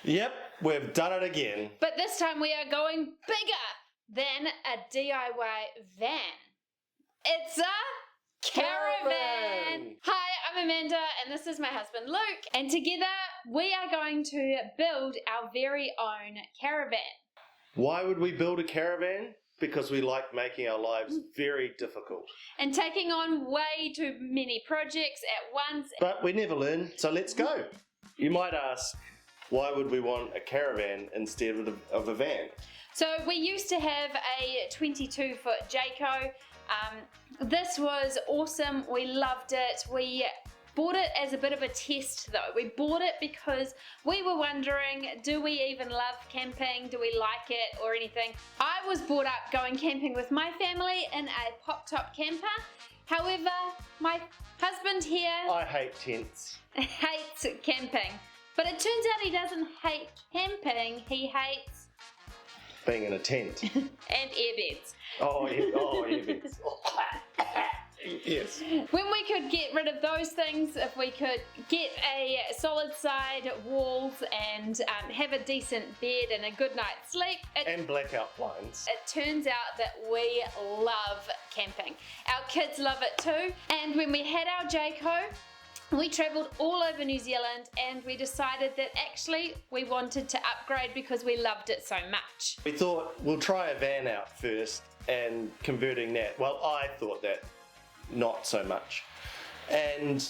Yep, we've done it again. But this time we are going bigger than a DIY van. It's a caravan! Hi, I'm Amanda and this is my husband Luke, and together we are going to build our very own caravan. Why would we build a caravan? Because we like making our lives very difficult. And taking on way too many projects at once. But we never learn, so let's go. You might ask, why would we want a caravan instead of a van? So we used to have a 22-foot Jayco. This was awesome. We loved it. We bought it as a bit of a test though. We bought it because we were wondering, do we even love camping? Do we like it or anything? I was brought up going camping with my family in a pop-top camper. However, my husband here... I hate tents. ...hates camping. But it turns out he doesn't hate camping, he hates... being in a tent. And airbeds. Oh, yeah. Airbeds. Yes. When we could get rid of those things, if we could get a solid side walls and have a decent bed and a good night's sleep. And blackout blinds. It turns out that we love camping. Our kids love it too. And when we had our Jayco, we travelled all over New Zealand and we decided that actually we wanted to upgrade because we loved it so much. We thought we'll try a van out first and converting that. Well, I thought that. Not so much. And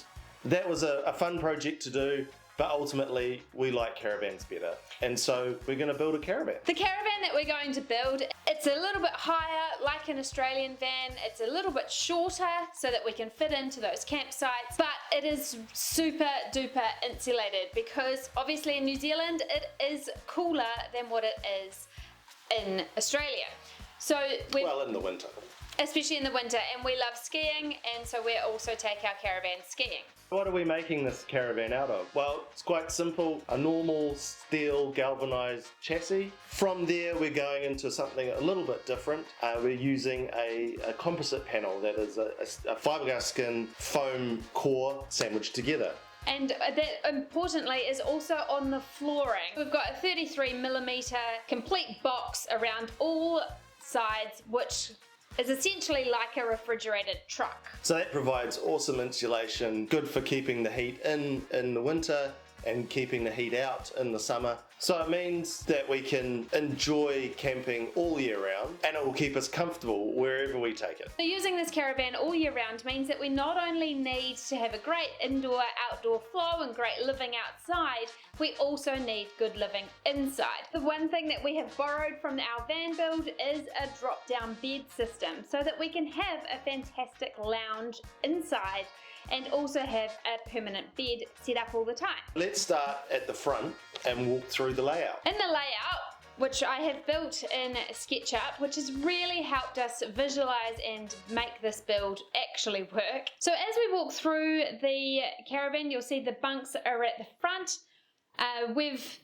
that was a fun project to do, but ultimately we like caravans better. And so we're going to build a caravan. The caravan that we're going to build, it's a little bit higher, like an Australian van. It's a little bit shorter so that we can fit into those campsites, but it is super duper insulated because obviously in New Zealand it is cooler than what it is in Australia. So well, in the winter. Especially in the winter, and we love skiing, and so we also take our caravan skiing. What are we making this caravan out of? Well, it's quite simple, a normal steel galvanized chassis. From there we're going into something a little bit different. We're using a composite panel that is a fiberglass skin foam core sandwiched together. And that importantly is also on the flooring. We've got a 33mm complete box around all sides, which is essentially like a refrigerated truck. So that provides awesome insulation, good for keeping the heat in the winter and keeping the heat out in the summer. So it means that we can enjoy camping all year round and it will keep us comfortable wherever we take it. So using this caravan all year round means that we not only need to have a great indoor-outdoor flow and great living outside, we also need good living inside. The one thing that we have borrowed from our van build is a drop-down bed system so that we can have a fantastic lounge inside and also have a permanent bed set up all the time. Let's start at the front and walk through the layout. In the layout, which I have built in SketchUp, which has really helped us visualize and make this build actually work. So as we walk through the caravan, you'll see the bunks are at the front. We've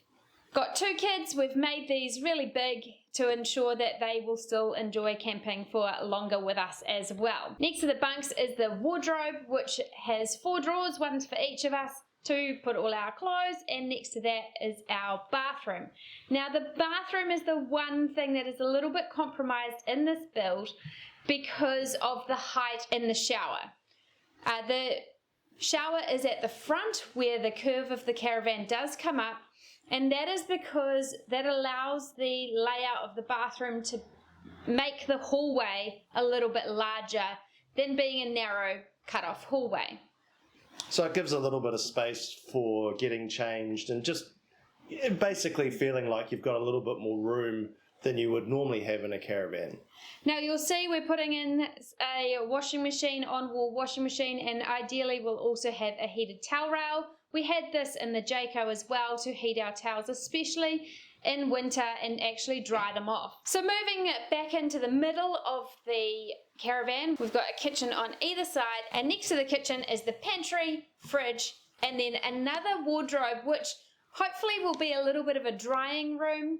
got two kids. We've made these really big to ensure that they will still enjoy camping for longer with us as well. Next to the bunks is the wardrobe, which has 4 drawers, one for each of us, to put all our clothes, and next to that is our bathroom. Now the bathroom is the one thing that is a little bit compromised in this build because of the height in the shower. The shower is at the front where the curve of the caravan does come up, and that is because that allows the layout of the bathroom to make the hallway a little bit larger than being a narrow cut-off hallway. So it gives a little bit of space for getting changed and just basically feeling like you've got a little bit more room than you would normally have in a caravan. Now you'll see we're putting in a washing machine, on-wall washing machine, and ideally we'll also have a heated towel rail. We had this in the Jayco as well to heat our towels, especially in winter, and actually dry them off. So moving back into the middle of the caravan, we've got a kitchen on either side, and next to the kitchen is the pantry, fridge, and then another wardrobe, which hopefully will be a little bit of a drying room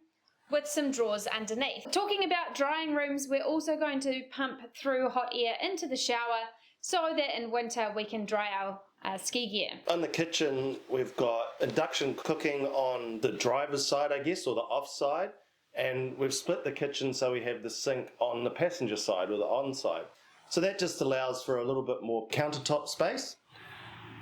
with some drawers underneath. Talking about drying rooms, we're also going to pump through hot air into the shower so that in winter we can dry our ski gear. On the kitchen, we've got induction cooking on the driver's side, I guess, or the off side. And we've split the kitchen so we have the sink on the passenger side or the on side. So that just allows for a little bit more countertop space.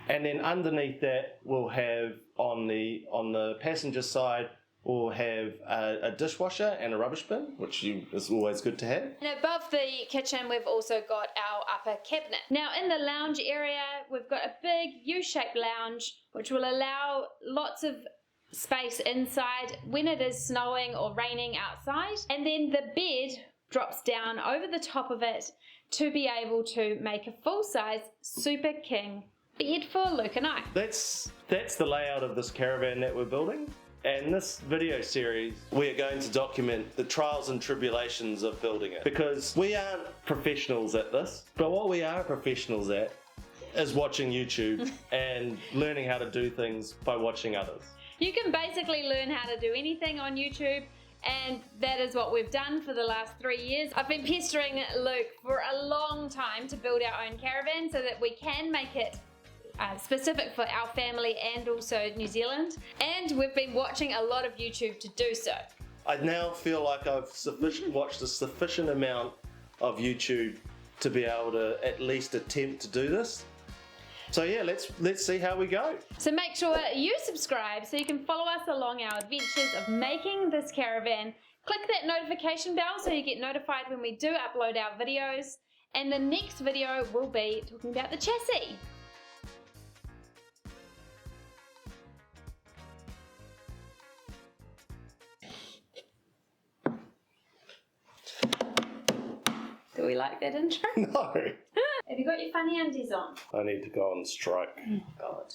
And then underneath that, we'll have on the passenger side, we'll have a dishwasher and a rubbish bin, which is always good to have. And above the kitchen, we've also got our upper cabinet. Now in the lounge area, we've got a big U-shaped lounge, which will allow lots of space inside when it is snowing or raining outside. And then the bed drops down over the top of it to be able to make a full-size Super King bed for Luke and I. That's the layout of this caravan that we're building. And in this video series, we are going to document the trials and tribulations of building it. Because we aren't professionals at this, but what we are professionals at is watching YouTube and learning how to do things by watching others. You can basically learn how to do anything on YouTube, and that is what we've done for the last 3 years. I've been pestering Luke for a long time to build our own caravan so that we can make it specific for our family and also New Zealand, and we've been watching a lot of YouTube to do so. I now feel like I've watched a sufficient amount of YouTube to be able to at least attempt to do this. So yeah, let's see how we go. So make sure you subscribe so you can follow us along our adventures of making this caravan. Click that notification bell so you get notified when we do upload our videos, and the next video will be talking about the chassis. Do we like that intro? No. Have you got your funny undies on? I need to go on strike. God.